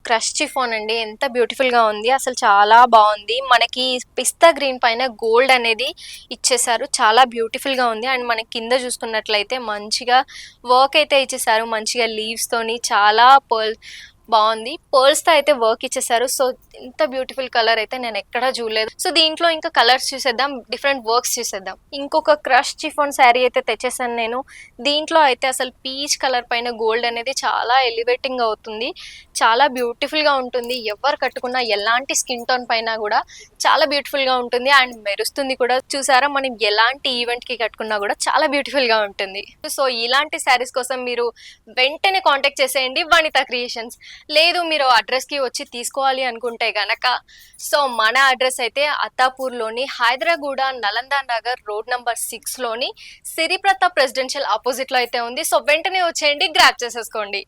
Crush chiffon అండి. ఎంత బ్యూటిఫుల్‌గా ఉంది. అసలు చాలా బావుంది. మనకి పిస్తా గ్రీన్ పైన గోల్డ్ అనేది ఇచ్చేశారు. చాలా బ్యూటిఫుల్‌గా ఉంది. అండ్ మనకి కింద చూసుకున్నట్లయితే మంచిగా వర్క్ అయితే ఇచ్చేశారు. మంచిగా లీవ్స్‌తోని చాలా బావుంది. పర్ల్స్‌తో అయితే వర్క్ ఇచ్చేశారు. సో, ఇంత బ్యూటిఫుల్ కలర్ అయితే నేనెక్కడా జూడలేదు. సో, దీంట్లో ఇంకా కలర్స్ చూసేద్దాం. డిఫరెంట్ వర్క్స్ చూసేద్దాం. ఇంకొక క్రష్ చిఫాన్ శారీ అయితే తెచ్చేసాను నేను. దీంట్లో అయితే అసలు పీచ్ కలర్ పైన గోల్డ్ అనేది చాలా ఎలివేటింగ్ అవుతుంది. చాలా బ్యూటిఫుల్‌గా ఉంటుంది. ఎవరు కట్టుకున్నా ఎలాంటి స్కిన్ టోన్ పైన గూడా చాలా బ్యూటిఫుల్‌గా ఉంటుంది. అండ్ మెరుస్తుంది కూడా. చూసారా మనం ఎలాంటి ఈవెంట్‌కి కట్టుకున్నా గూడా చాలా బ్యూటిఫుల్‌గా ఉంటుంది. సో, ఇలాంటి శారీస్ కోసం మీరు వెంటనే కాంటాక్ట్ చేసేయండి వనిత క్రియేషన్స్. లేదు మీరు అడ్రస్‌కి వచ్చి తీసుకోవాలి అనుకుంటే గనక సో, మన అడ్రస్ అయితే అత్తాపూర్‌లోని హైదరాగూడ నలంద నగర్ రోడ్ నంబర్ 6లోని సిరిప్రతాప్ రెసిడెన్షియల్ అపోజిట్‌లో అయితే ఉంది. సో, వెంటనే వచ్చేయండి గ్రాబ్ చేసేసుకోండి.